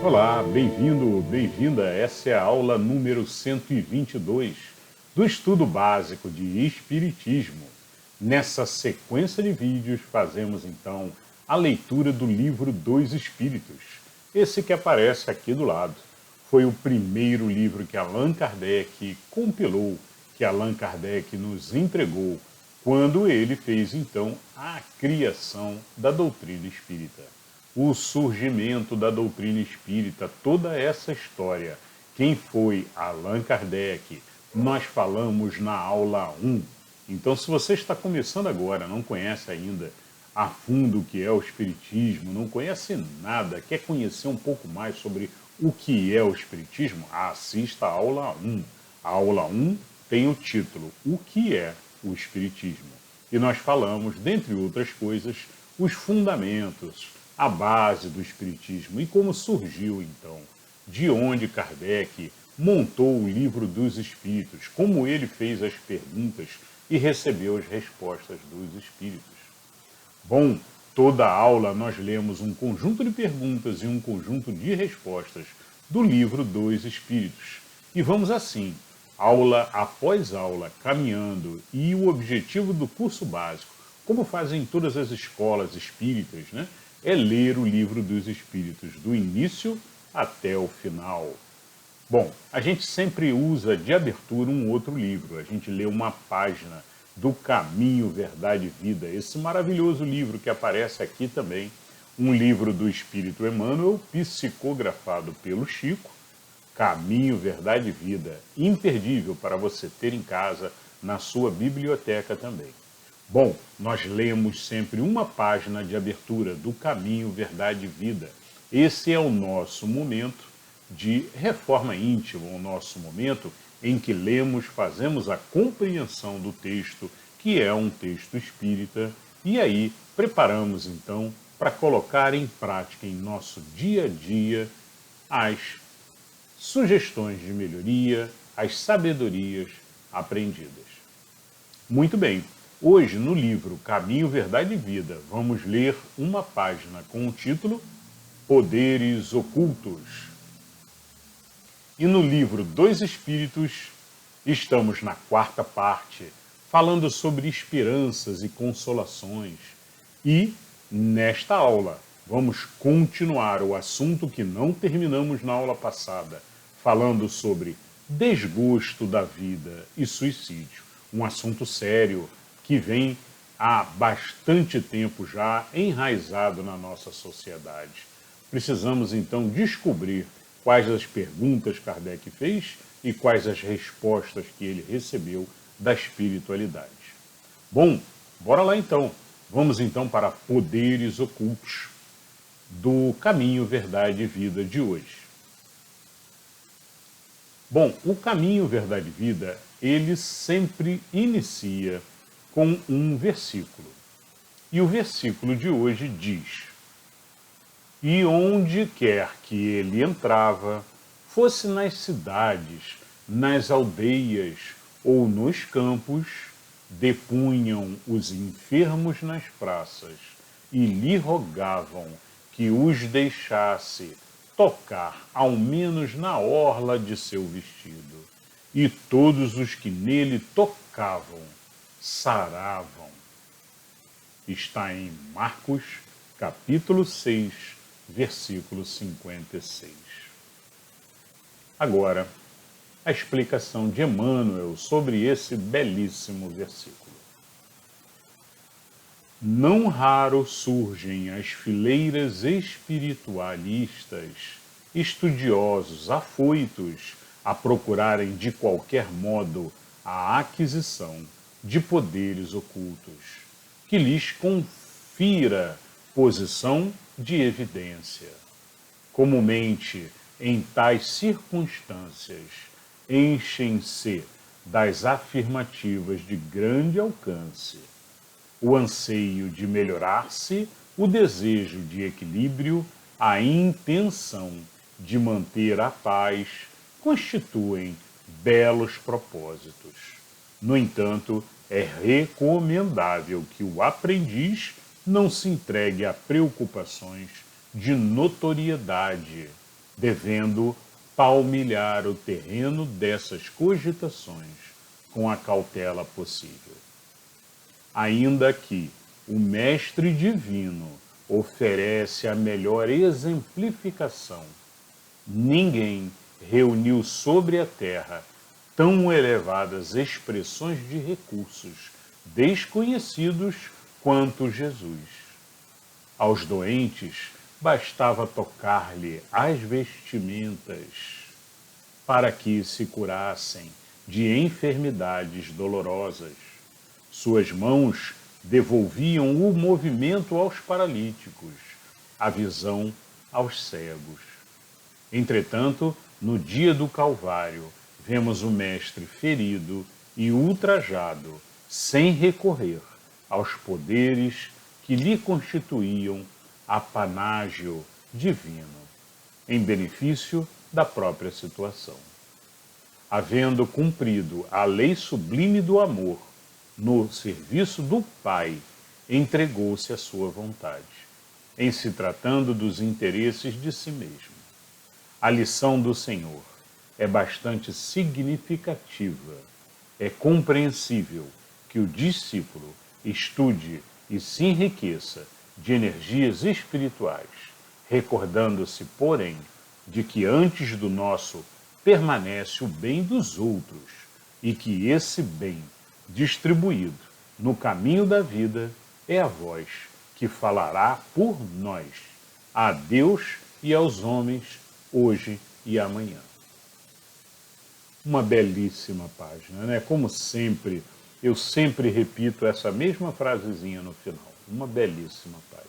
Olá, bem-vindo, bem-vinda. Essa é a aula número 122 do estudo básico de Espiritismo. Nessa sequência de vídeos, fazemos então a leitura do livro dos Espíritos. Esse que aparece aqui do lado. Foi o primeiro livro que Allan Kardec compilou, que Allan Kardec nos entregou, quando ele fez então a criação da doutrina espírita. O surgimento da doutrina espírita, toda essa história. Quem foi Allan Kardec? Nós falamos na aula 1. Então, se você está começando agora, não conhece ainda a fundo o que é o Espiritismo, não conhece nada, quer conhecer um pouco mais sobre o que é o Espiritismo, assista a aula 1. A aula 1 tem o título O que é o Espiritismo? E nós falamos, dentre outras coisas, os fundamentos, a base do Espiritismo e como surgiu então, de onde Kardec montou o livro dos Espíritos, como ele fez as perguntas e recebeu as respostas dos Espíritos. Bom, toda aula nós lemos um conjunto de perguntas e um conjunto de respostas do livro dos Espíritos. E vamos assim, aula após aula, caminhando, e o objetivo do curso básico, como fazem todas as escolas espíritas, né, é ler o livro dos Espíritos, do início até o final. Bom, a gente sempre usa de abertura um outro livro, a gente lê uma página do Caminho, Verdade e Vida, esse maravilhoso livro que aparece aqui também, um livro do Espírito Emmanuel, psicografado pelo Chico, Caminho, Verdade e Vida, imperdível para você ter em casa, na sua biblioteca também. Bom, nós lemos sempre uma página de abertura do Caminho, Verdade e Vida. Esse é o nosso momento de reforma íntima, o nosso momento em que lemos, fazemos a compreensão do texto, que é um texto espírita, e aí preparamos então para colocar em prática em nosso dia a dia as sugestões de melhoria, as sabedorias aprendidas. Muito bem, hoje no livro Caminho, Verdade e Vida, vamos ler uma página com o título Poderes Ocultos. E no livro dos Espíritos, estamos na quarta parte, falando sobre esperanças e consolações. E, nesta aula, vamos continuar o assunto que não terminamos na aula passada, falando sobre desgosto da vida e suicídio. Um assunto sério que vem há bastante tempo já enraizado na nossa sociedade. Precisamos, então, descobrir quais as perguntas Kardec fez e quais as respostas que ele recebeu da espiritualidade. Bom, bora lá então. Vamos então para Poderes Ocultos do Caminho, Verdade e Vida de hoje. Bom, o Caminho, Verdade e Vida, ele sempre inicia com um versículo. E o versículo de hoje diz: E onde quer que ele entrava, fosse nas cidades, nas aldeias ou nos campos, depunham os enfermos nas praças e lhe rogavam que os deixasse tocar ao menos na orla de seu vestido. E todos os que nele tocavam saravam. Está em Marcos, capítulo 6, versículo 56. Agora, a explicação de Emmanuel sobre esse belíssimo versículo. Não raro surgem as fileiras espiritualistas, estudiosos afoitos a procurarem de qualquer modo a aquisição de poderes ocultos, que lhes confira posição de evidência. Comumente, em tais circunstâncias, enchem-se das afirmativas de grande alcance, o anseio de melhorar-se, o desejo de equilíbrio, a intenção de manter a paz, constituem belos propósitos. No entanto, é recomendável que o aprendiz não se entregue a preocupações de notoriedade, devendo palmilhar o terreno dessas cogitações com a cautela possível. Ainda que o Mestre Divino oferece a melhor exemplificação, ninguém reuniu sobre a terra tão elevadas expressões de recursos desconhecidos quanto Jesus. Aos doentes bastava tocar-lhe as vestimentas para que se curassem de enfermidades dolorosas. Suas mãos devolviam o movimento aos paralíticos, a visão aos cegos. Entretanto, no dia do Calvário, vemos o Mestre ferido e ultrajado, sem recorrer aos poderes que lhe constituíam apanágio divino, em benefício da própria situação. Havendo cumprido a lei sublime do amor no serviço do Pai, entregou-se à sua vontade, em se tratando dos interesses de si mesmo. A lição do Senhor é bastante significativa. É compreensível que o discípulo estude e se enriqueça de energias espirituais, recordando-se, porém, de que antes do nosso permanece o bem dos outros e que esse bem distribuído no caminho da vida é a voz que falará por nós, a Deus e aos homens, hoje e amanhã. Uma belíssima página, né? Como sempre, eu sempre repito essa mesma frasezinha no final. Uma belíssima página.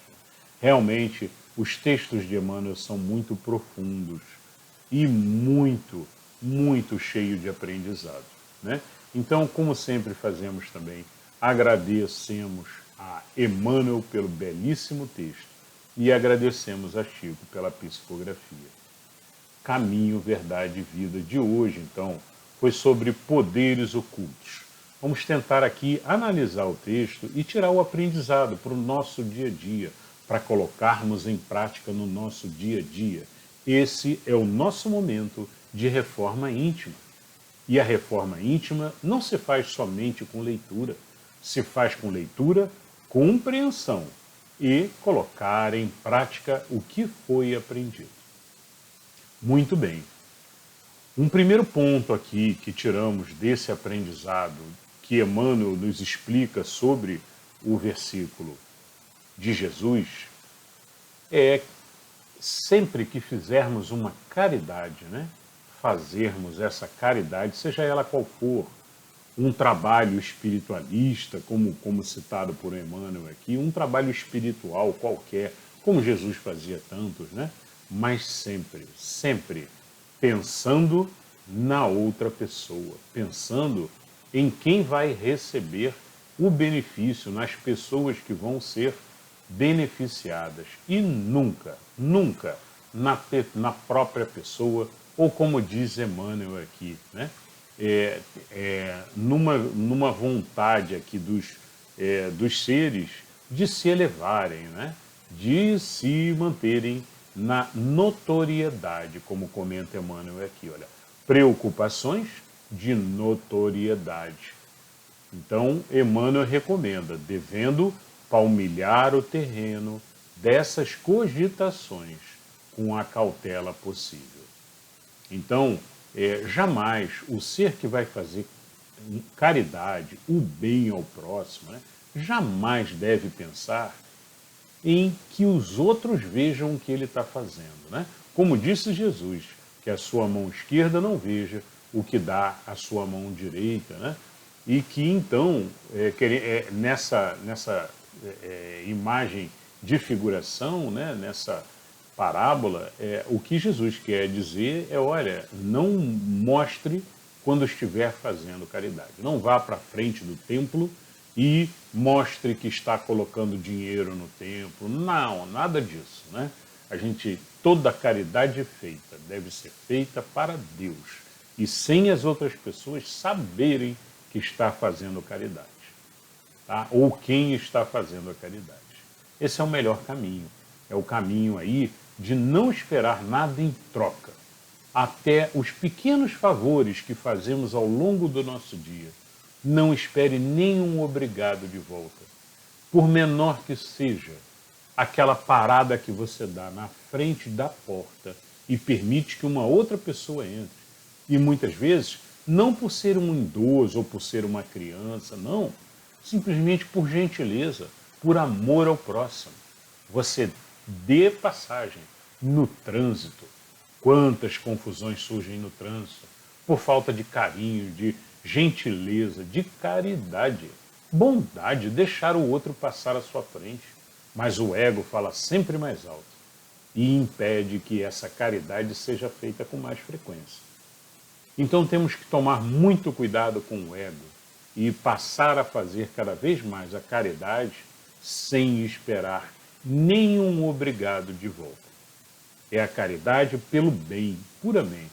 Realmente, os textos de Emmanuel são muito profundos e muito, muito cheios de aprendizado, né? Então, como sempre fazemos também, agradecemos a Emmanuel pelo belíssimo texto e agradecemos a Chico pela psicografia. Caminho, Verdade e Vida de hoje, então, foi sobre poderes ocultos. Vamos tentar aqui analisar o texto e tirar o aprendizado para o nosso dia a dia, para colocarmos em prática no nosso dia a dia. Esse é o nosso momento de reforma íntima. E a reforma íntima não se faz somente com leitura, se faz com leitura, compreensão e colocar em prática o que foi aprendido. Muito bem. Um primeiro ponto aqui que tiramos desse aprendizado que Emmanuel nos explica sobre o versículo de Jesus é sempre que fizermos uma caridade, né? Fazermos essa caridade, seja ela qual for, um trabalho espiritualista, como citado por Emmanuel aqui, um trabalho espiritual qualquer, como Jesus fazia tantos, né? Mas sempre, sempre pensando na outra pessoa, pensando em quem vai receber o benefício, nas pessoas que vão ser beneficiadas e nunca, nunca na própria pessoa, ou como diz Emmanuel aqui, né? Numa vontade aqui dos seres de se elevarem, né? De se manterem na notoriedade, como comenta Emmanuel aqui, olha, preocupações de notoriedade. Então, Emmanuel recomenda, devendo palmilhar o terreno dessas cogitações com a cautela possível. Então, jamais o ser que vai fazer caridade, o bem ao próximo, né, jamais deve pensar em que os outros vejam o que ele está fazendo, né? Como disse Jesus, que a sua mão esquerda não veja o que dá a sua mão direita, né? E que então, nessa imagem de figuração, né, nessa parábola, o que Jesus quer dizer é, olha, não mostre quando estiver fazendo caridade. Não vá para frente do templo e mostre que está colocando dinheiro no templo. Não, nada disso, né? Toda caridade feita deve ser feita para Deus e sem as outras pessoas saberem que está fazendo caridade, tá? Ou quem está fazendo a caridade. Esse é o melhor caminho. É o caminho aí de não esperar nada em troca. Até os pequenos favores que fazemos ao longo do nosso dia, não espere nenhum obrigado de volta. Por menor que seja, aquela parada que você dá na frente da porta e permite que uma outra pessoa entre. E muitas vezes, não por ser um idoso ou por ser uma criança, não. Simplesmente por gentileza, por amor ao próximo. Você dê passagem no trânsito. Quantas confusões surgem no trânsito por falta de carinho, de gentileza, de caridade, bondade, deixar o outro passar à sua frente. Mas o ego fala sempre mais alto e impede que essa caridade seja feita com mais frequência. Então temos que tomar muito cuidado com o ego e passar a fazer cada vez mais a caridade sem esperar nenhum obrigado de volta. É a caridade pelo bem, puramente.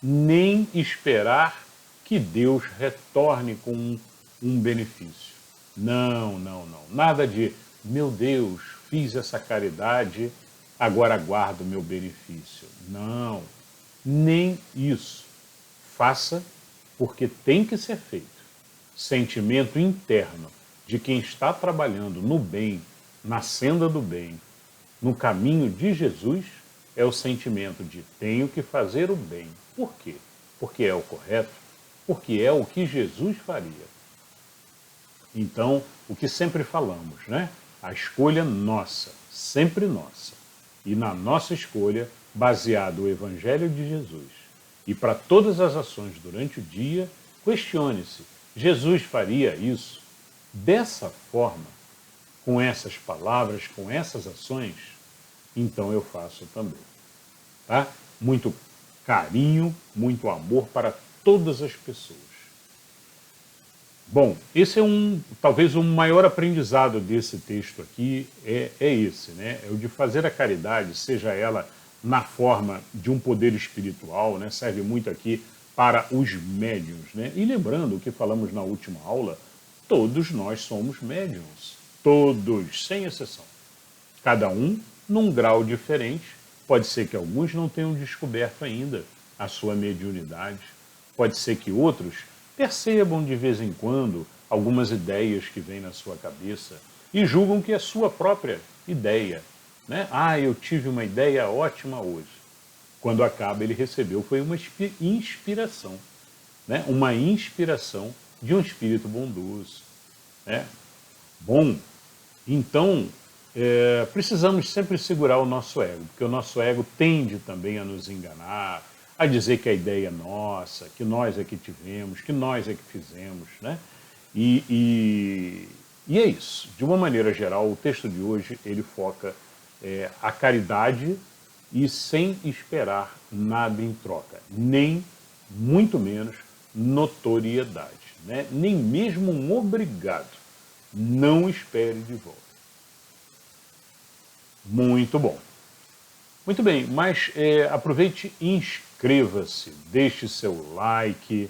Nem esperar que Deus retorne com um benefício. Não, não, não. Nada de, meu Deus, fiz essa caridade, agora aguardo o meu benefício. Não, nem isso. Faça porque tem que ser feito. Sentimento interno de quem está trabalhando no bem, na senda do bem, no caminho de Jesus, é o sentimento de tenho que fazer o bem. Por quê? Porque é o correto, porque é o que Jesus faria. Então, o que sempre falamos, né? A escolha nossa, sempre nossa. E na nossa escolha, baseado o Evangelho de Jesus. E para todas as ações durante o dia, questione-se, Jesus faria isso dessa forma, com essas palavras, com essas ações? Então eu faço também. Tá? Muito carinho, muito amor para todas as pessoas. Bom, esse é talvez o maior aprendizado desse texto aqui, é esse, né? É o de fazer a caridade, seja ela na forma de um poder espiritual, né? Serve muito aqui para os médiuns, né? E lembrando o que falamos na última aula, todos nós somos médiuns, todos, sem exceção. Cada um num grau diferente, pode ser que alguns não tenham descoberto ainda a sua mediunidade, pode ser que outros percebam de vez em quando algumas ideias que vêm na sua cabeça e julgam que é sua própria ideia, né? Ah, eu tive uma ideia ótima hoje. Quando acaba, ele recebeu, foi uma inspiração, né? Uma inspiração de um espírito bondoso, né? Bom, então, precisamos sempre segurar o nosso ego, porque o nosso ego tende também a nos enganar, a dizer que a ideia é nossa, que nós é que tivemos, que nós é que fizemos, né? E é isso. De uma maneira geral, o texto de hoje, ele foca a caridade e sem esperar nada em troca, nem, muito menos, notoriedade, né? Nem mesmo um obrigado. Não espere de volta. Muito bom. Muito bem, mas aproveite e inscreva-se, deixe seu like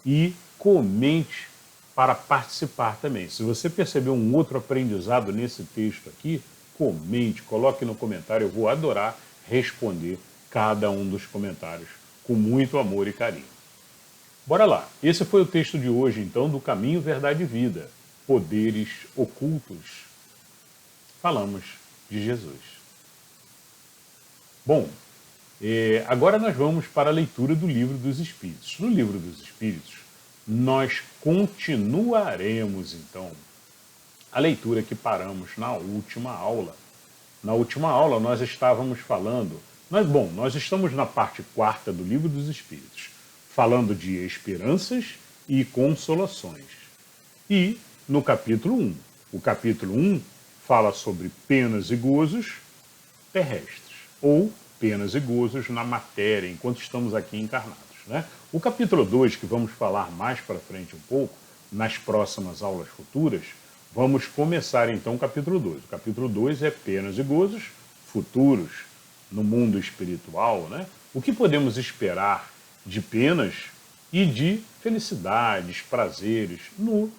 e comente para participar também. Se você percebeu um outro aprendizado nesse texto aqui, comente, coloque no comentário, eu vou adorar responder cada um dos comentários com muito amor e carinho. Bora lá, esse foi o texto de hoje então do Caminho, Verdade e Vida, Poderes Ocultos. Falamos de Jesus. Bom, agora nós vamos para a leitura do Livro dos Espíritos. No Livro dos Espíritos, nós continuaremos, então, a leitura que paramos na última aula. Na última aula, nós estávamos falando... Nós estamos na parte 4ª do Livro dos Espíritos, falando de esperanças e consolações. E no capítulo 1. O capítulo 1 fala sobre penas e gozos terrestres, ou penas e gozos na matéria, enquanto estamos aqui encarnados, né? O capítulo 2, que vamos falar mais para frente um pouco, nas próximas aulas futuras, vamos começar então o capítulo 2. O capítulo 2 é penas e gozos futuros no mundo espiritual, né? O que podemos esperar de penas e de felicidades, prazeres no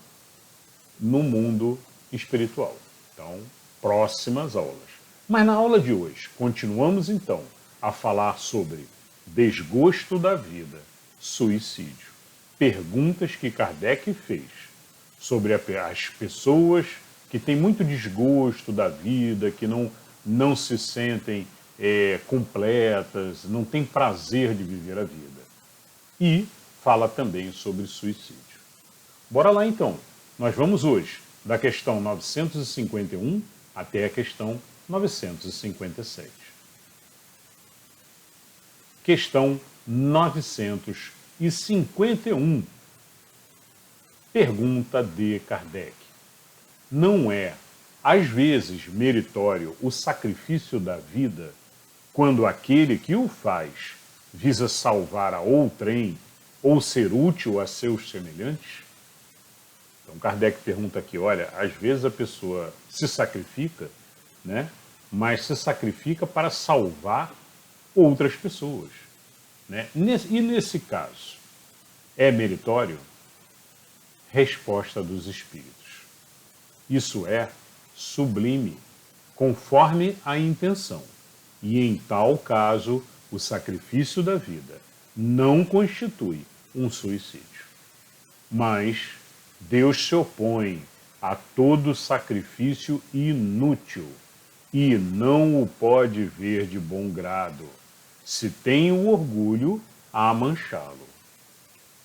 mundo espiritual. Então, próximas aulas. Mas na aula de hoje, continuamos então a falar sobre desgosto da vida, suicídio. Perguntas que Kardec fez sobre as pessoas que têm muito desgosto da vida, que não se sentem completas, não têm prazer de viver a vida. E fala também sobre suicídio. Bora lá então. Nós vamos hoje da questão 951 até a questão 957. Questão 951. Pergunta de Kardec. Não é, às vezes, meritório o sacrifício da vida quando aquele que o faz visa salvar a outrem ou ser útil a seus semelhantes? Então Kardec pergunta aqui, olha, às vezes a pessoa se sacrifica, né, mas se sacrifica para salvar outras pessoas, né? E nesse caso, é meritório? Resposta dos Espíritos. Isso é sublime, conforme a intenção. E em tal caso, o sacrifício da vida não constitui um suicídio. Mas Deus se opõe a todo sacrifício inútil e não o pode ver de bom grado, se tem o orgulho a manchá-lo.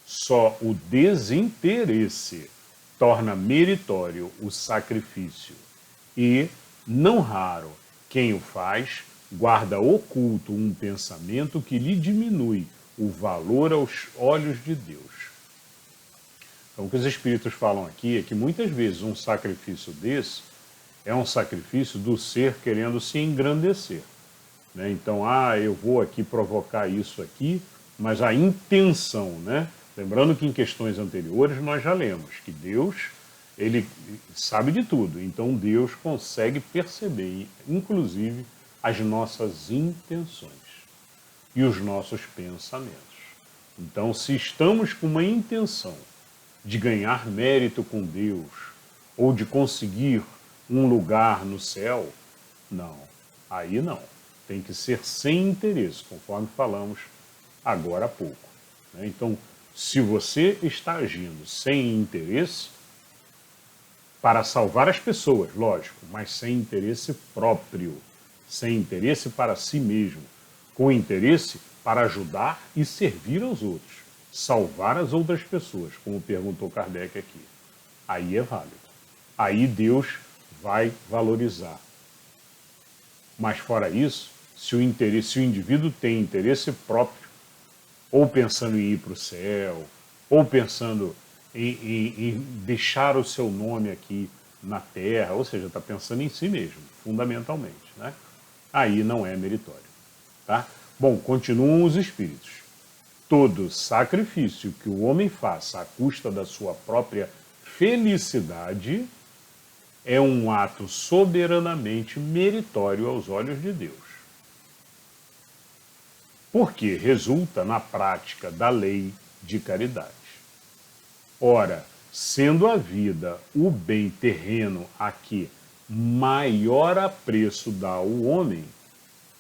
Só o desinteresse torna meritório o sacrifício e, não raro, quem o faz guarda oculto um pensamento que lhe diminui o valor aos olhos de Deus. Então, o que os Espíritos falam aqui é que muitas vezes um sacrifício desse é um sacrifício do ser querendo se engrandecer, né? Então, eu vou aqui provocar isso aqui, mas a intenção, né? Lembrando que em questões anteriores nós já lemos que Deus, ele sabe de tudo, então Deus consegue perceber, inclusive, as nossas intenções e os nossos pensamentos. Então, se estamos com uma intenção de ganhar mérito com Deus ou de conseguir um lugar no céu, não, aí não. Tem que ser sem interesse, conforme falamos agora há pouco, né? Então, se você está agindo sem interesse, para salvar as pessoas, lógico, mas sem interesse próprio, sem interesse para si mesmo, com interesse para ajudar e servir aos outros, salvar as outras pessoas, como perguntou Kardec aqui, aí é válido. Aí Deus vai valorizar. Mas fora isso, se o indivíduo tem interesse próprio, ou pensando em ir para o céu, ou pensando em deixar o seu nome aqui na terra, ou seja, está pensando em si mesmo, fundamentalmente, né? Aí não é meritório, tá? Bom, continuam os Espíritos. Todo sacrifício que o homem faça à custa da sua própria felicidade é um ato soberanamente meritório aos olhos de Deus, porque resulta na prática da lei de caridade. Ora, sendo a vida o bem terreno a que maior apreço dá o homem,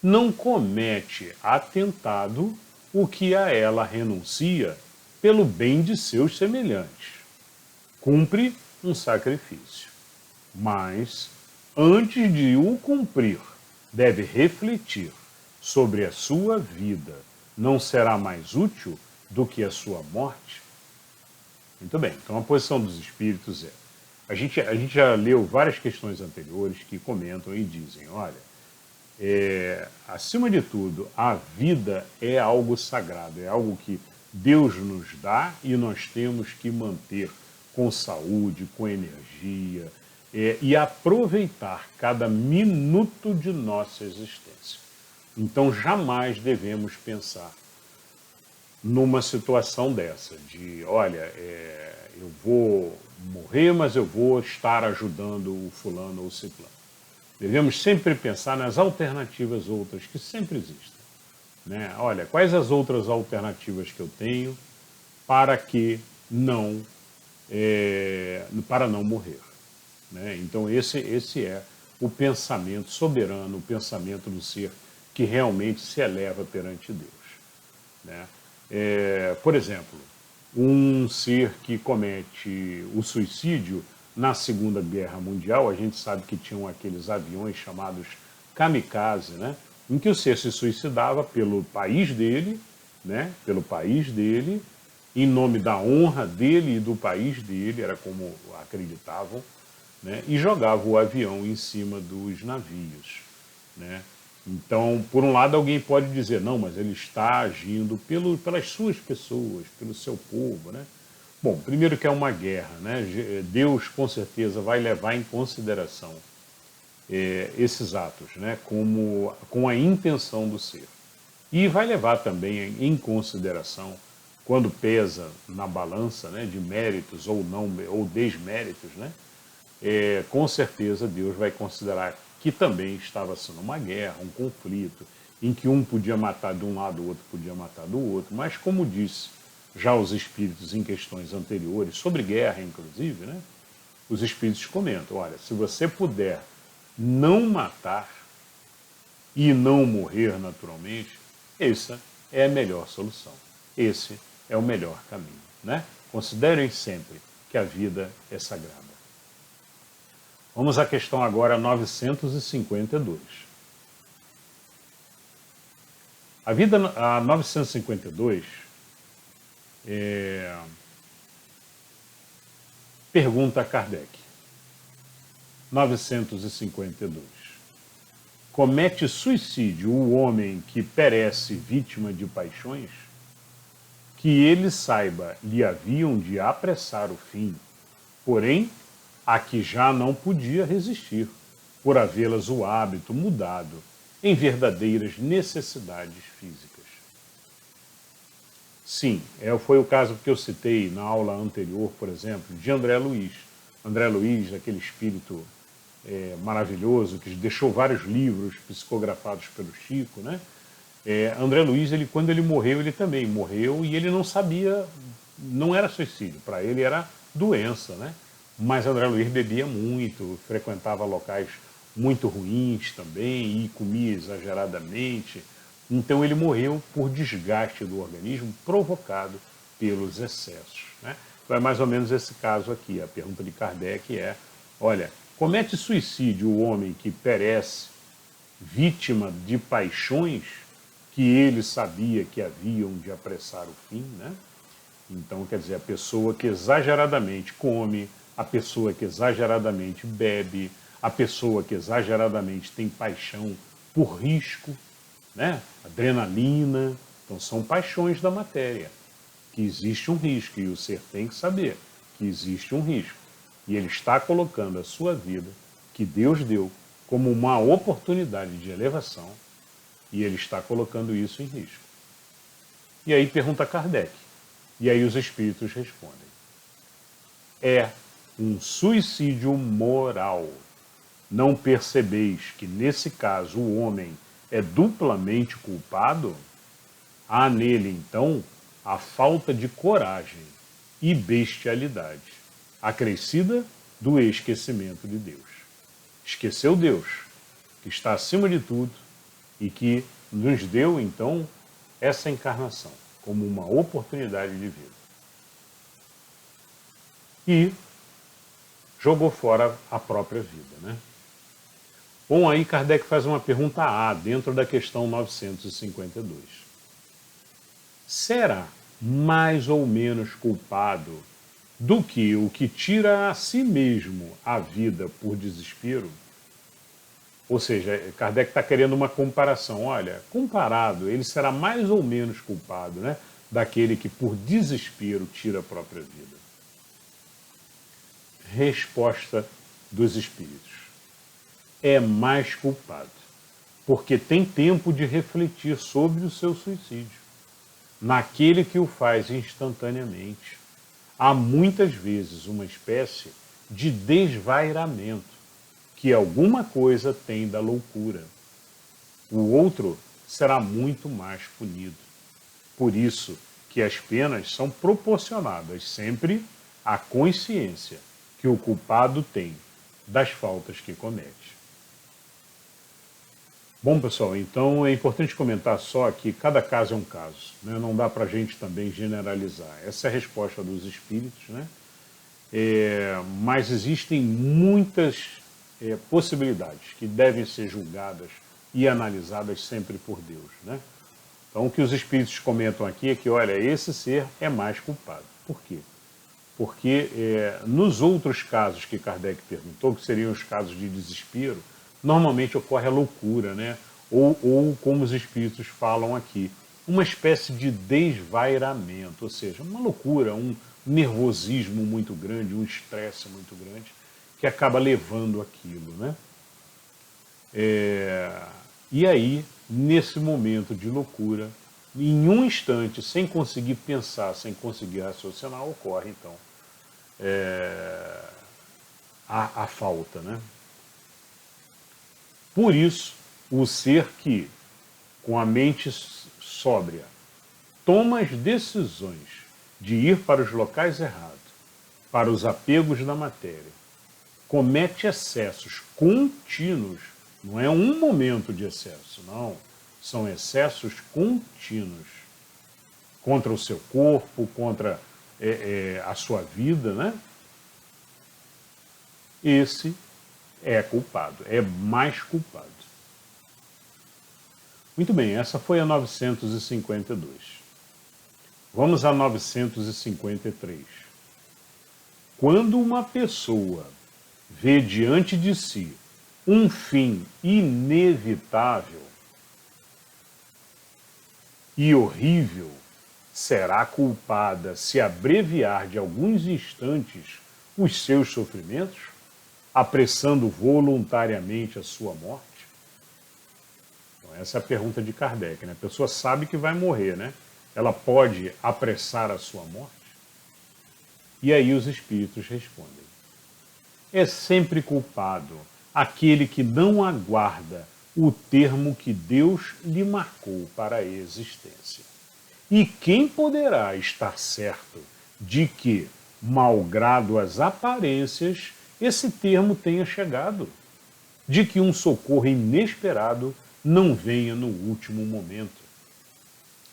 não comete atentado o que a ela renuncia pelo bem de seus semelhantes. Cumpre um sacrifício, mas, antes de o cumprir, deve refletir sobre a sua vida. Não será mais útil do que a sua morte? Muito bem, então a posição dos Espíritos é... A gente já leu várias questões anteriores que comentam e dizem, olha, acima de tudo, a vida é algo sagrado, é algo que Deus nos dá e nós temos que manter com saúde, com energia, e aproveitar cada minuto de nossa existência. Então jamais devemos pensar numa situação dessa, de, olha, eu vou morrer, mas eu vou estar ajudando o fulano ou o ciclano. Devemos sempre pensar nas alternativas outras que sempre existem, né? Olha, quais as outras alternativas que eu tenho para que para não morrer, né? Então esse é o pensamento soberano, o pensamento do ser que realmente se eleva perante Deus, né? Por exemplo, um ser que comete o suicídio na Segunda Guerra Mundial, a gente sabe que tinham aqueles aviões chamados kamikaze, né? Em que o ser se suicidava pelo país dele, né? Pelo país dele, em nome da honra dele e do país dele, era como acreditavam, né? E jogava o avião em cima dos navios, né? Então, por um lado, alguém pode dizer, não, mas ele está agindo pelas suas pessoas, pelo seu povo, né? Bom, primeiro que é uma guerra, né? Deus, com certeza, vai levar em consideração esses atos, né? Com a intenção do ser. E vai levar também em consideração, quando pesa na balança, né, de méritos ou não, ou desméritos, né? Com certeza Deus vai considerar que também estava sendo uma guerra, um conflito, em que um podia matar de um lado, o outro podia matar do outro, mas como disse já os espíritos em questões anteriores, sobre guerra inclusive, né, os espíritos comentam, olha, se você puder não matar e não morrer naturalmente, essa é a melhor solução. Esse é o melhor caminho, né? Considerem sempre que a vida é sagrada. Vamos à questão agora 952. A 952 pergunta a Kardec. 952. Comete suicídio o homem que perece vítima de paixões? Que ele saiba, lhe haviam de apressar o fim, porém, a que já não podia resistir, por havê-las o hábito mudado em verdadeiras necessidades físicas. Sim, foi o caso que eu citei na aula anterior, por exemplo, de André Luiz. André Luiz, aquele espírito maravilhoso, que deixou vários livros psicografados pelo Chico, né? André Luiz, quando ele morreu, ele também morreu e ele não sabia, não era suicídio, para ele era doença, né? Mas André Luiz bebia muito, frequentava locais muito ruins também e comia exageradamente. Então ele morreu por desgaste do organismo provocado pelos excessos, né? Então é mais ou menos esse caso aqui. A pergunta de Kardec é, olha, comete suicídio o homem que perece vítima de paixões que ele sabia que haviam de apressar o fim, né? Então, quer dizer, a pessoa que exageradamente come, a pessoa que exageradamente bebe, a pessoa que exageradamente tem paixão por risco, né? Adrenalina. Então, são paixões da matéria, que existe um risco, e o ser tem que saber que existe um risco. E ele está colocando a sua vida, que Deus deu, como uma oportunidade de elevação, e ele está colocando isso em risco. E aí pergunta Kardec, e aí os espíritos respondem. É um suicídio moral. Não percebeis que, nesse caso, o homem é duplamente culpado? Há nele, então, a falta de coragem e bestialidade, acrescida do esquecimento de Deus. Esqueceu Deus, que está acima de tudo e que nos deu, então, essa encarnação como uma oportunidade de vida. E jogou fora a própria vida, né? Bom, aí Kardec faz uma pergunta A, dentro da questão 952. Será mais ou menos culpado do que o que tira a si mesmo a vida por desespero? Ou seja, Kardec está querendo uma comparação. Olha, comparado, ele será mais ou menos culpado, né, daquele que por desespero tira a própria vida. Resposta dos espíritos. É mais culpado, porque tem tempo de refletir sobre o seu suicídio. Naquele que o faz instantaneamente, há muitas vezes uma espécie de desvairamento, que alguma coisa tem da loucura. O outro será muito mais punido. Por isso que as penas são proporcionadas sempre à consciência que o culpado tem das faltas que comete. Bom, pessoal, então é importante comentar só que cada caso é um caso, né? Não dá para a gente também generalizar. Essa é a resposta dos espíritos, né? Mas existem muitas possibilidades que devem ser julgadas e analisadas sempre por Deus, né? Então o que os espíritos comentam aqui é que, olha, esse ser é mais culpado. Por quê? Porque nos outros casos que Kardec perguntou, que seriam os casos de desespero, normalmente ocorre a loucura, né? Ou como os espíritos falam aqui, uma espécie de desvairamento, ou seja, uma loucura, um nervosismo muito grande, um estresse muito grande, que acaba levando aquilo, né? E aí, nesse momento de loucura, em um instante, sem conseguir pensar, sem conseguir raciocinar, ocorre então a falta, né? Por isso, o ser que, com a mente sóbria, toma as decisões de ir para os locais errados, para os apegos da matéria, comete excessos contínuos, não é um momento de excesso, não, são excessos contínuos contra o seu corpo, contra a sua vida, né? Esse é culpado, é mais culpado. Muito bem, essa foi a 952. Vamos a 953. Quando uma pessoa vê diante de si um fim inevitável e horrível, será culpada se abreviar de alguns instantes os seus sofrimentos, apressando voluntariamente a sua morte? Então, essa é a pergunta de Kardec, né? A pessoa sabe que vai morrer, né? Ela pode apressar a sua morte? E aí os espíritos respondem: é sempre culpado aquele que não aguarda o termo que Deus lhe marcou para a existência. E quem poderá estar certo de que, malgrado as aparências, esse termo tenha chegado? De que um socorro inesperado não venha no último momento?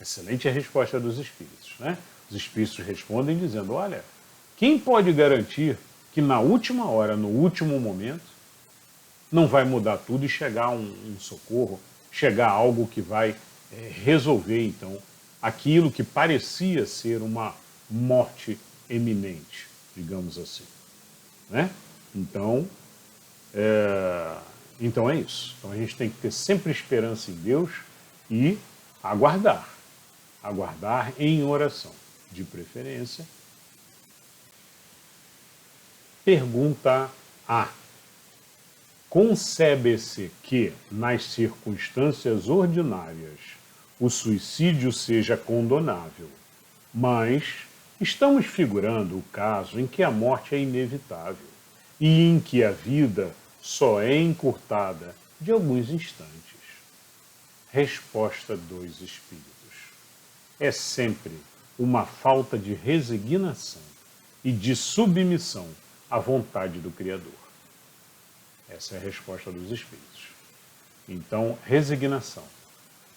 Excelente a resposta dos espíritos, né? Os espíritos respondem dizendo: olha, quem pode garantir que na última hora, no último momento, não vai mudar tudo e chegar um socorro, chegar algo que vai resolver, então, aquilo que parecia ser uma morte eminente, digamos assim, né? Então, então é isso. Então a gente tem que ter sempre esperança em Deus e aguardar. Aguardar em oração, de preferência. Pergunta A. Concebe-se que, nas circunstâncias ordinárias, o suicídio seja condenável, mas estamos figurando o caso em que a morte é inevitável e em que a vida só é encurtada de alguns instantes. Resposta dos espíritos: é sempre uma falta de resignação e de submissão à vontade do Criador. Essa é a resposta dos espíritos. Então, resignação,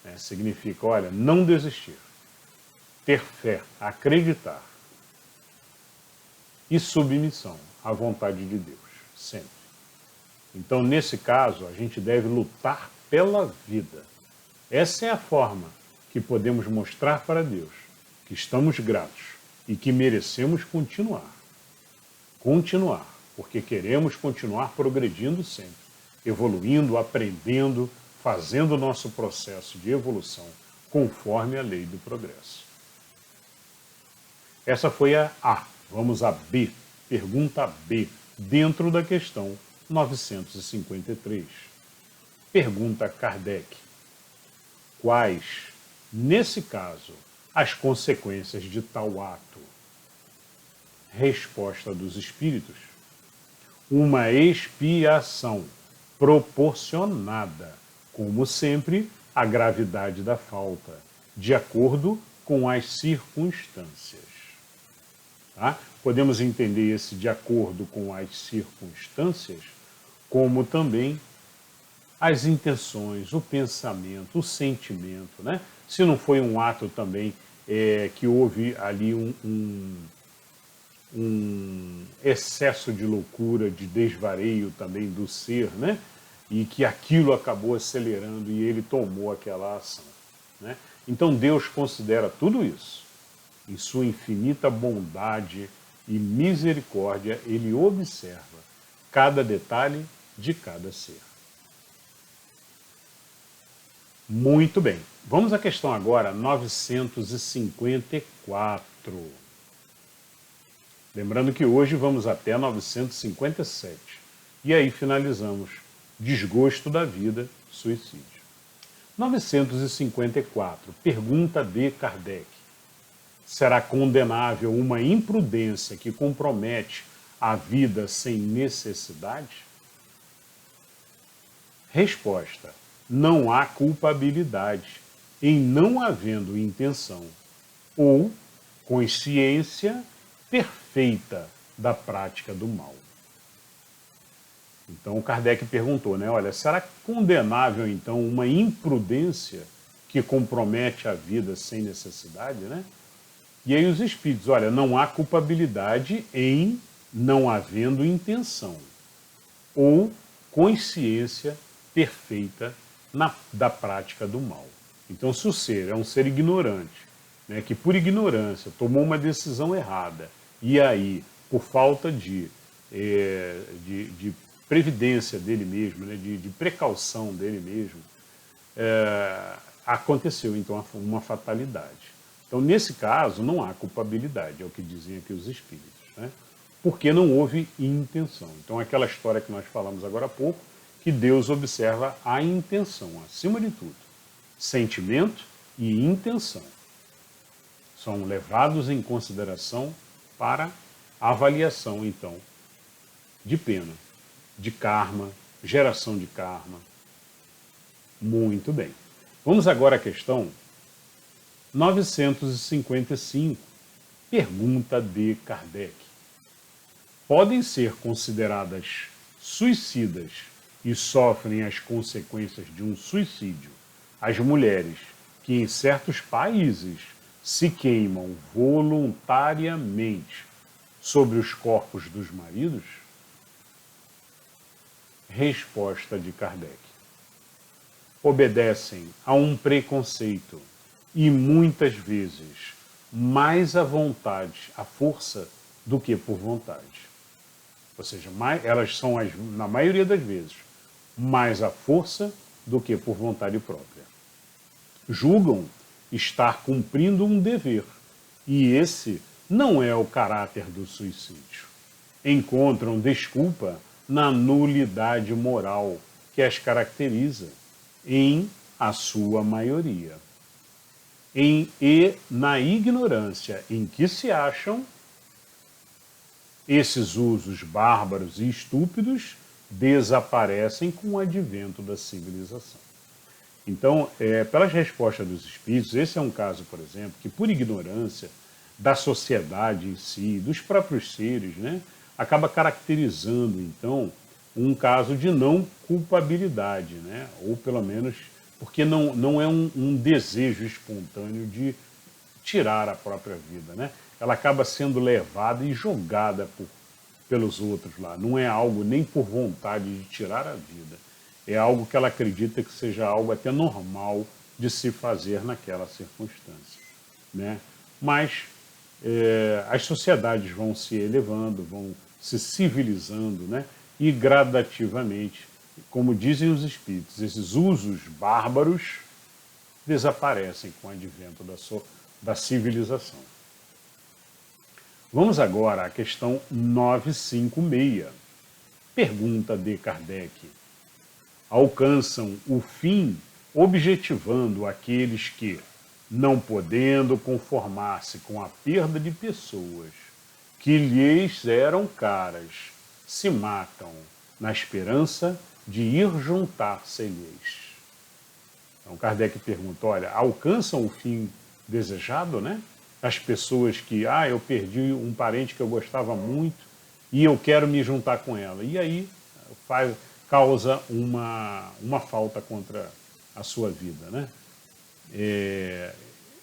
né, significa, olha, não desistir, ter fé, acreditar, e submissão à vontade de Deus, sempre. Então, nesse caso, a gente deve lutar pela vida. Essa é a forma que podemos mostrar para Deus que estamos gratos e que merecemos continuar. Continuar, porque queremos continuar progredindo sempre, evoluindo, aprendendo, fazendo o nosso processo de evolução conforme a lei do progresso. Essa foi a A. Vamos a B. Pergunta B, dentro da questão 953. Pergunta Kardec: quais, nesse caso, as consequências de tal ato? Resposta dos espíritos: uma expiação proporcionada, como sempre, à gravidade da falta, de acordo com as circunstâncias. Tá? Podemos entender esse de acordo com as circunstâncias como também as intenções, o pensamento, o sentimento, né? Se não foi um ato também que houve ali um excesso de loucura, de desvario também do ser, né? E que aquilo acabou acelerando e ele tomou aquela ação, né? Então Deus considera tudo isso. Em sua infinita bondade e misericórdia, ele observa cada detalhe de cada ser. Muito bem. Vamos à questão agora 954. Lembrando que hoje vamos até 957. E aí finalizamos desgosto da vida, suicídio. 954. Pergunta de Kardec. Será condenável uma imprudência que compromete a vida sem necessidade? Resposta: não há culpabilidade em não havendo intenção ou consciência perfeita da prática do mal. Então Kardec perguntou, né? Olha, será condenável então uma imprudência que compromete a vida sem necessidade, né? E aí os espíritos, olha, não há culpabilidade em não havendo intenção ou consciência perfeita da prática do mal. Então, se o ser é um ser ignorante, né, que por ignorância tomou uma decisão errada, e aí, por falta de previdência dele mesmo, né, de precaução dele mesmo, aconteceu então uma fatalidade. Então, nesse caso, não há culpabilidade, é o que dizem aqui os espíritos, né? Porque não houve intenção. Então, aquela história que nós falamos agora há pouco, que Deus observa a intenção, acima de tudo. Sentimento e intenção são levados em consideração para avaliação, então, de pena, de karma, geração de karma. Muito bem. Vamos agora à questão 955. Pergunta de Kardec. Podem ser consideradas suicidas e sofrem as consequências de um suicídio as mulheres que em certos países se queimam voluntariamente sobre os corpos dos maridos? Resposta de Kardec. Obedecem a um preconceito e muitas vezes mais à vontade, à força, do que por vontade. Ou seja, elas são, na maioria das vezes, mais à força do que por vontade própria. Julgam estar cumprindo um dever, e esse não é o caráter do suicídio. Encontram desculpa na nulidade moral que as caracteriza, em a sua maioria. E na ignorância em que se acham, esses usos bárbaros e estúpidos desaparecem com o advento da civilização. Então, pelas respostas dos espíritos, esse é um caso, por exemplo, que por ignorância da sociedade em si, dos próprios seres, né, acaba caracterizando, então, um caso de não culpabilidade, né, ou pelo menos porque não é um desejo espontâneo de tirar a própria vida, né? Ela acaba sendo levada e jogada pelos outros lá. Não é algo nem por vontade de tirar a vida. É algo que ela acredita que seja algo até normal de se fazer naquela circunstância, né? Mas as sociedades vão se elevando, vão se civilizando, né? E gradativamente, como dizem os espíritos, esses usos bárbaros desaparecem com o advento da civilização. Vamos agora à questão 956. Pergunta de Kardec. Alcançam o fim objetivando aqueles que, não podendo conformar-se com a perda de pessoas que lhes eram caras, se matam na esperança de ir juntar-se-lhes. Então Kardec pergunta, olha, alcançam o fim desejado, né? As pessoas que, eu perdi um parente que eu gostava muito e eu quero me juntar com ela. E aí causa uma falta contra a sua vida, né?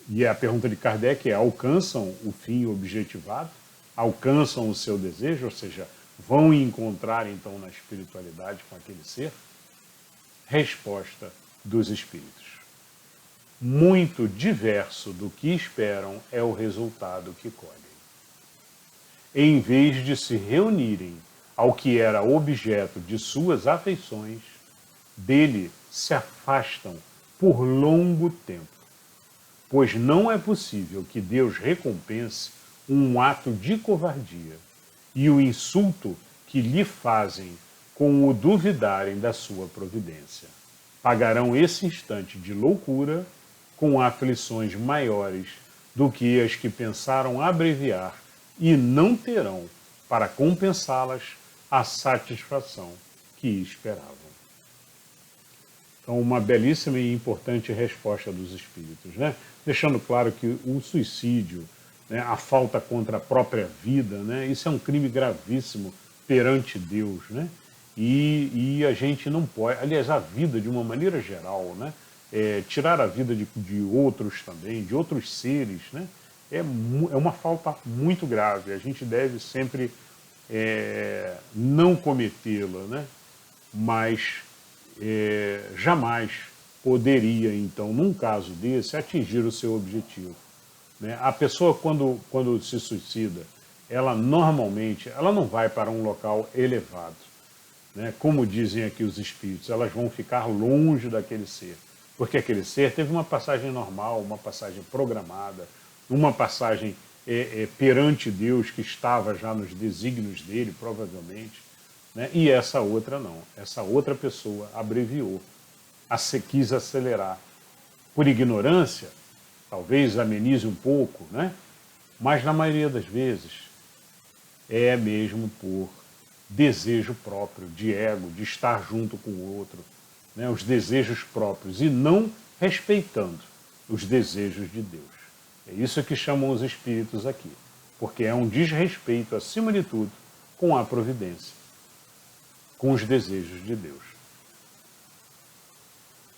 E a pergunta de Kardec é: alcançam o fim objetivado? Alcançam o seu desejo? Ou seja, vão encontrar então na espiritualidade com aquele ser? Resposta dos espíritos: muito diverso do que esperam é o resultado que colhem. Em vez de se reunirem ao que era objeto de suas afeições, dele se afastam por longo tempo, pois não é possível que Deus recompense um ato de covardia e o insulto que lhe fazem com o duvidarem da sua providência. Pagarão esse instante de loucura com aflições maiores do que as que pensaram abreviar e não terão, para compensá-las, a satisfação que esperavam. Então, uma belíssima e importante resposta dos espíritos, né? Deixando claro que o suicídio, né, a falta contra a própria vida, né, isso é um crime gravíssimo perante Deus, né? E a gente não pode, aliás, a vida de uma maneira geral, né? Tirar a vida de outros também, de outros seres, né? É uma falta muito grave. A gente deve sempre não cometê-la, né? Mas jamais poderia, então, num caso desse, atingir o seu objetivo, né? A pessoa, quando se suicida, ela normalmente não vai para um local elevado, né? Como dizem aqui os espíritos, elas vão ficar longe daquele ser, porque aquele ser teve uma passagem normal, uma passagem programada, uma passagem perante Deus que estava já nos desígnios dele, provavelmente, né? E essa outra não. Essa outra pessoa abreviou, quis acelerar. Por ignorância, talvez amenize um pouco, né? Mas na maioria das vezes é mesmo por desejo próprio, de ego, de estar junto com o outro, né? Os desejos próprios, e não respeitando os desejos de Deus. É isso que chamam os espíritos aqui, porque é um desrespeito, acima de tudo, com a providência, com os desejos de Deus.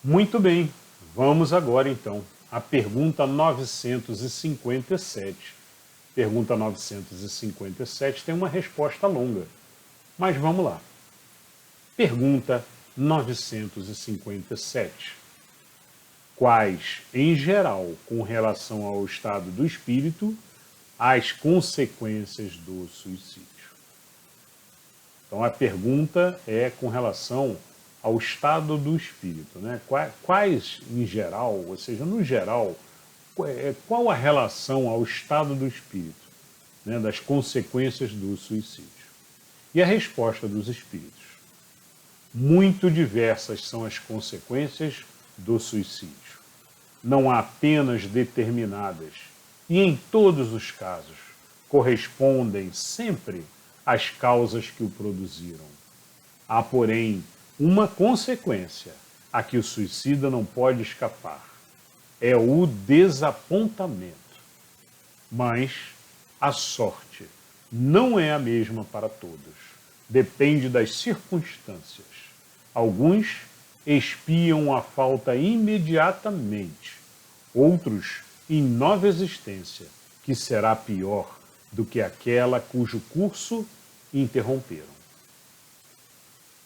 Muito bem, vamos agora então à pergunta 957. Pergunta 957 tem uma resposta longa, mas vamos lá. Pergunta 957. Quais, em geral, com relação ao estado do espírito, as consequências do suicídio? Então a pergunta é com relação ao estado do espírito, né? Quais, em geral, ou seja, no geral, qual a relação ao estado do espírito, né, das consequências do suicídio? E a resposta dos espíritos: muito diversas são as consequências do suicídio. Não há apenas determinadas, e em todos os casos correspondem sempre às causas que o produziram. Há, porém, uma consequência a que o suicida não pode escapar: é o desapontamento. Mas a sorte não é a mesma para todos. Depende das circunstâncias. Alguns expiam a falta imediatamente, outros em nova existência, que será pior do que aquela cujo curso interromperam.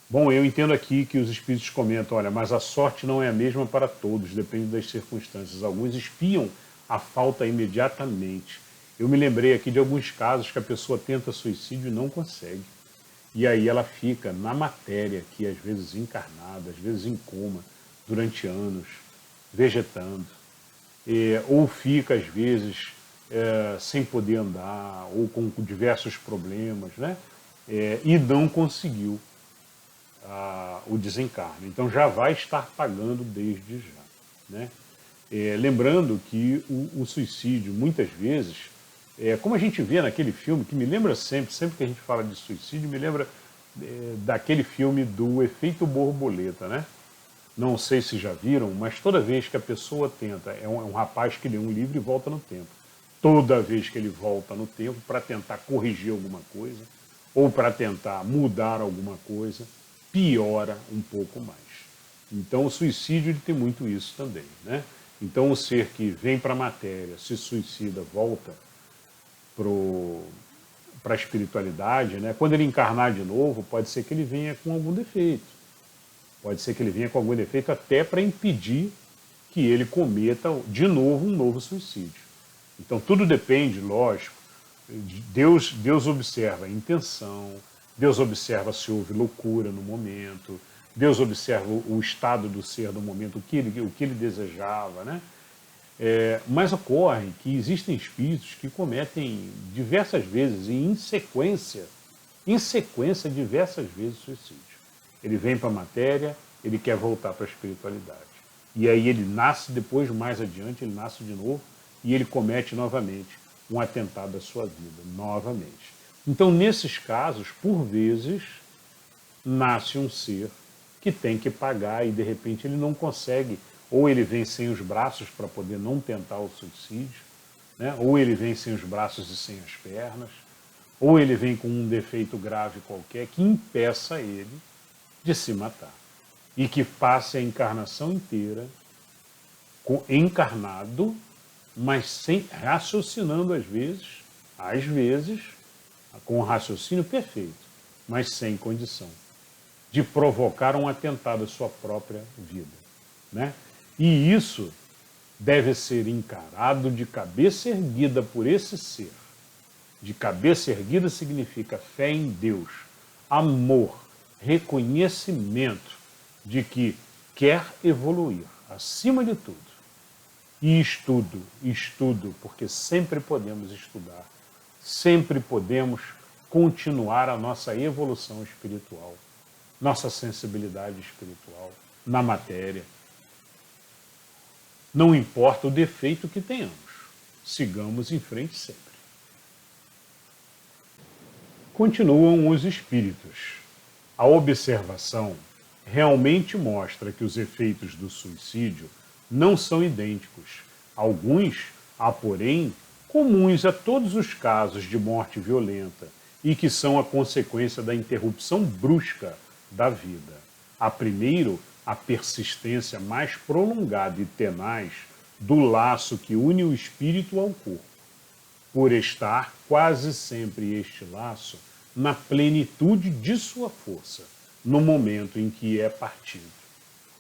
Bom, eu entendo aqui que os espíritos comentam: olha, mas a sorte não é a mesma para todos, depende das circunstâncias. Alguns espiam a falta imediatamente. Eu me lembrei aqui de alguns casos que a pessoa tenta suicídio e não consegue. E aí ela fica na matéria aqui, às vezes encarnada, às vezes em coma, durante anos, vegetando. Ou fica, às vezes, sem poder andar, ou com diversos problemas, né? E não conseguiu o desencarne. Então já vai estar pagando desde já, né? Lembrando que o suicídio, muitas vezes, como a gente vê naquele filme, que me lembra sempre que a gente fala de suicídio, me lembra daquele filme do Efeito Borboleta, né? Não sei se já viram, mas toda vez que a pessoa tenta, é um rapaz que lê um livro e volta no tempo. Toda vez que ele volta no tempo para tentar corrigir alguma coisa, ou para tentar mudar alguma coisa, piora um pouco mais. Então o suicídio ele tem muito isso também, né? Então o ser que vem para a matéria, se suicida, volta para a espiritualidade, né? Quando ele encarnar de novo, pode ser que ele venha com algum defeito. Pode ser que ele venha com algum defeito até para impedir que ele cometa de novo um novo suicídio. Então tudo depende, lógico, Deus observa a intenção, Deus observa se houve loucura no momento, Deus observa o estado do ser no momento, o que ele desejava, né? Mas ocorre que existem espíritos que cometem diversas vezes, e em sequência diversas vezes suicídio. Ele vem para a matéria, ele quer voltar para a espiritualidade. E aí ele nasce depois, mais adiante, ele nasce de novo e ele comete novamente um atentado à sua vida, novamente. Então, nesses casos, por vezes, nasce um ser que tem que pagar e de repente ele não consegue, ou ele vem sem os braços para poder não tentar o suicídio, né? Ou ele vem sem os braços e sem as pernas, ou ele vem com um defeito grave qualquer que impeça ele de se matar e que passe a encarnação inteira encarnado, mas sem raciocinando às vezes com um raciocínio perfeito, mas sem condição de provocar um atentado à sua própria vida, né? E isso deve ser encarado de cabeça erguida por esse ser. De cabeça erguida significa fé em Deus, amor, reconhecimento de que quer evoluir, acima de tudo. E estudo, porque sempre podemos estudar, sempre podemos continuar a nossa evolução espiritual, nossa sensibilidade espiritual na matéria. Não importa o defeito que tenhamos, sigamos em frente sempre. Continuam os espíritos. A observação realmente mostra que os efeitos do suicídio não são idênticos. Alguns há, porém, comuns a todos os casos de morte violenta e que são a consequência da interrupção brusca da vida. A primeiro, a persistência mais prolongada e tenaz do laço que une o espírito ao corpo, por estar quase sempre este laço na plenitude de sua força, no momento em que é partido.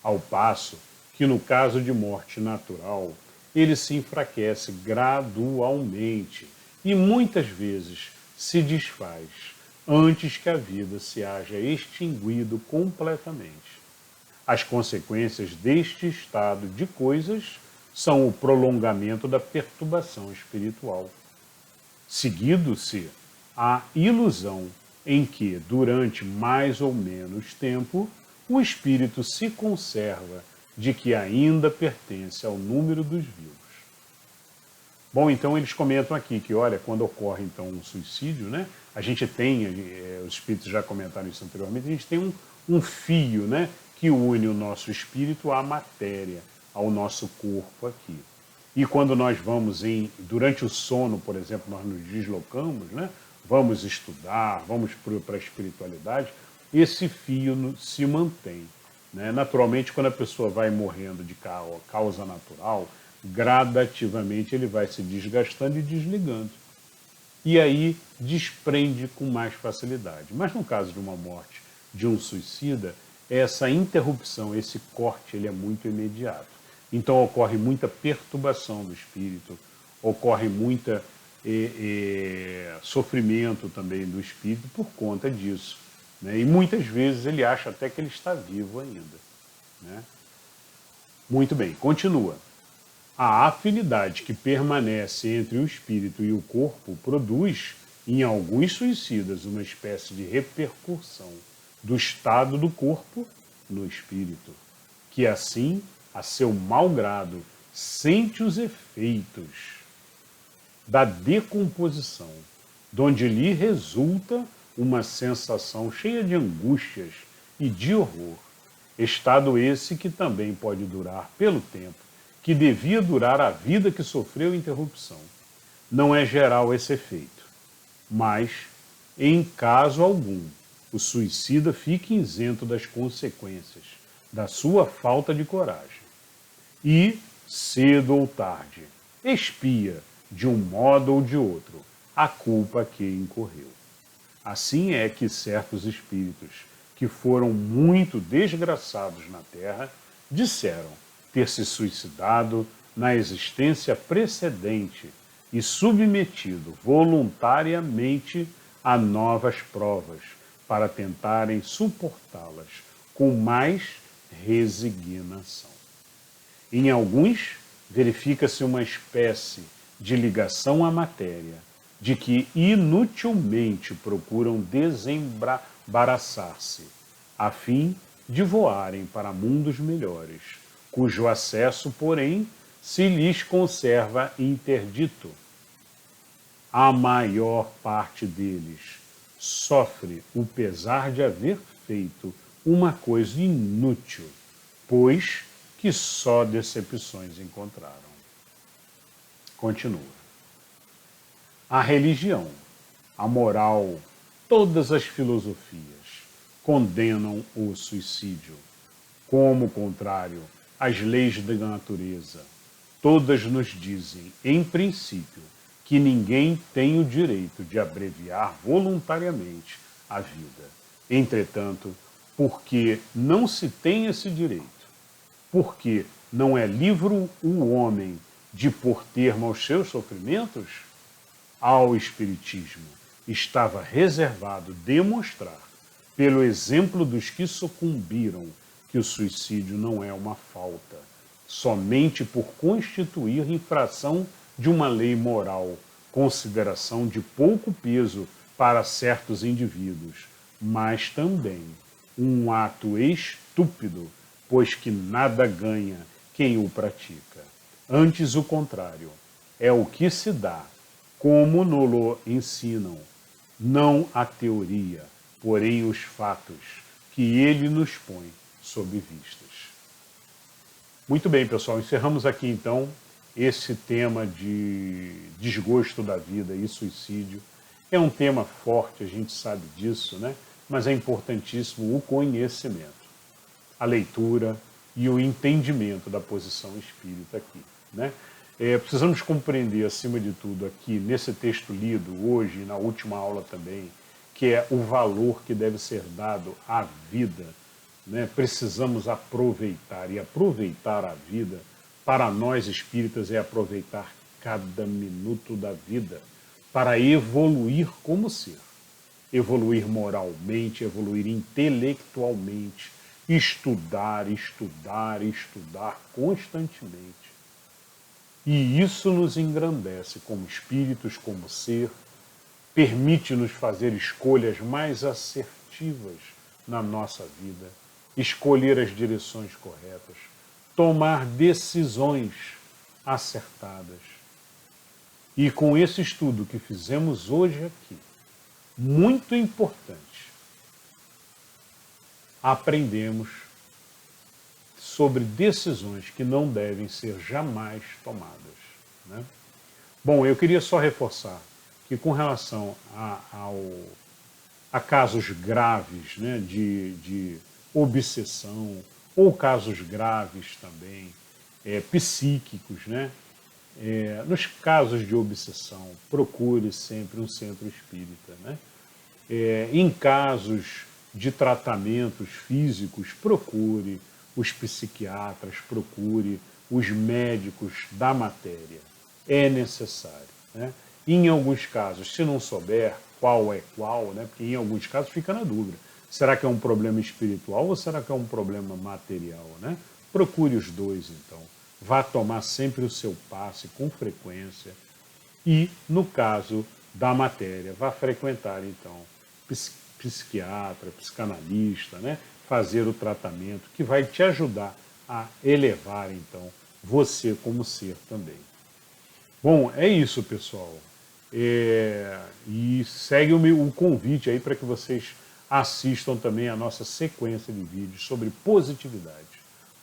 Ao passo que, no caso de morte natural, ele se enfraquece gradualmente e muitas vezes se desfaz antes que a vida se haja extinguido completamente. As consequências deste estado de coisas são o prolongamento da perturbação espiritual, seguido-se a ilusão em que, durante mais ou menos tempo, o espírito se conserva de que ainda pertence ao número dos vivos. Bom, então eles comentam aqui que, olha, quando ocorre então um suicídio, né, a gente tem, os espíritos já comentaram isso anteriormente, a gente tem um fio, né, que une o nosso espírito à matéria, ao nosso corpo aqui. E quando nós vamos durante o sono, por exemplo, nós nos deslocamos, né, vamos estudar, vamos para a espiritualidade, esse fio se mantém, né? Naturalmente, quando a pessoa vai morrendo de causa natural, gradativamente ele vai se desgastando e desligando. E aí desprende com mais facilidade. Mas no caso de uma morte de um suicida, essa interrupção, esse corte, ele é muito imediato. Então ocorre muita perturbação do espírito, ocorre muita sofrimento também do espírito por conta disso, né? E muitas vezes ele acha até que ele está vivo ainda, né? Muito bem, continua. A afinidade que permanece entre o espírito e o corpo produz, em alguns suicidas, uma espécie de repercussão do estado do corpo no espírito, que assim, a seu mau grado, sente os efeitos da decomposição, donde lhe resulta uma sensação cheia de angústias e de horror, estado esse que também pode durar pelo tempo que devia durar a vida que sofreu interrupção. Não é geral esse efeito, mas, em caso algum, o suicida fique isento das consequências da sua falta de coragem. E, cedo ou tarde, expia, de um modo ou de outro, a culpa que incorreu. Assim é que certos espíritos, que foram muito desgraçados na Terra, disseram ter se suicidado na existência precedente e submetido voluntariamente a novas provas para tentarem suportá-las com mais resignação. Em alguns, verifica-se uma espécie de ligação à matéria, de que inutilmente procuram desembaraçar-se, a fim de voarem para mundos melhores, cujo acesso, porém, se lhes conserva interdito. A maior parte deles sofre o pesar de haver feito uma coisa inútil, pois que só decepções encontraram. Continua. A religião, a moral, todas as filosofias condenam o suicídio. Como contrário, as leis da natureza, todas nos dizem, em princípio, que ninguém tem o direito de abreviar voluntariamente a vida. Entretanto, porque não se tem esse direito, porque não é livre o homem de pôr termo aos seus sofrimentos, ao Espiritismo estava reservado demonstrar, pelo exemplo dos que sucumbiram, que o suicídio não é uma falta, somente por constituir infração de uma lei moral, consideração de pouco peso para certos indivíduos, mas também um ato estúpido, pois que nada ganha quem o pratica. Antes, o contrário, é o que se dá, como nos ensinam, não a teoria, porém os fatos, que ele nos põe sob vistas. Muito bem, pessoal, encerramos aqui então esse tema de desgosto da vida e suicídio. É um tema forte, a gente sabe disso, né? Mas é importantíssimo o conhecimento, a leitura e o entendimento da posição espírita aqui, né? Precisamos compreender, acima de tudo, aqui nesse texto lido hoje, na última aula também, que é o valor que deve ser dado à vida, né? Precisamos aproveitar, e aproveitar a vida, para nós espíritas, é aproveitar cada minuto da vida para evoluir como ser. Evoluir moralmente, evoluir intelectualmente, estudar, estudar, estudar constantemente. E isso nos engrandece como espíritos, como ser, permite-nos fazer escolhas mais assertivas na nossa vida, escolher as direções corretas, tomar decisões acertadas. E com esse estudo que fizemos hoje aqui, muito importante, aprendemos sobre decisões que não devem ser jamais tomadas, né? Bom, eu queria só reforçar que com relação a casos graves, né, de obsessão, ou casos graves também, psíquicos, né? Nos casos de obsessão, procure sempre um centro espírita, né? Em casos de tratamentos físicos, procure os psiquiatras, procure os médicos da matéria. É necessário, né? Em alguns casos, se não souber qual é qual, né? Porque em alguns casos fica na dúvida. Será que é um problema espiritual ou será que é um problema material, né? Procure os dois, então. Vá tomar sempre o seu passe com frequência e, no caso da matéria, vá frequentar, então, psiquiatra, psicanalista, né? Fazer o tratamento que vai te ajudar a elevar, então, você como ser também. Bom, é isso, pessoal. E segue o convite aí para que vocês assistam também a nossa sequência de vídeos sobre positividade.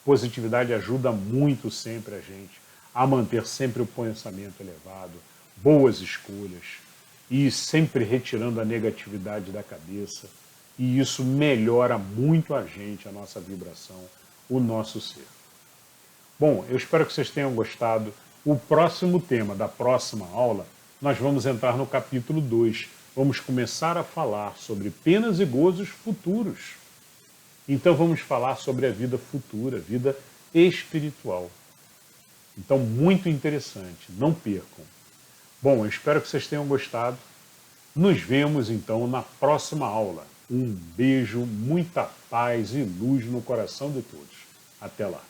Positividade ajuda muito sempre a gente a manter sempre o pensamento elevado, boas escolhas e sempre retirando a negatividade da cabeça e isso melhora muito a gente, a nossa vibração, o nosso ser. Bom, eu espero que vocês tenham gostado. O próximo tema da próxima aula, nós vamos entrar no capítulo 2. Vamos começar a falar sobre penas e gozos futuros. Então vamos falar sobre a vida futura, vida espiritual. Então, muito interessante, não percam. Bom, eu espero que vocês tenham gostado. Nos vemos então na próxima aula. Um beijo, muita paz e luz no coração de todos. Até lá.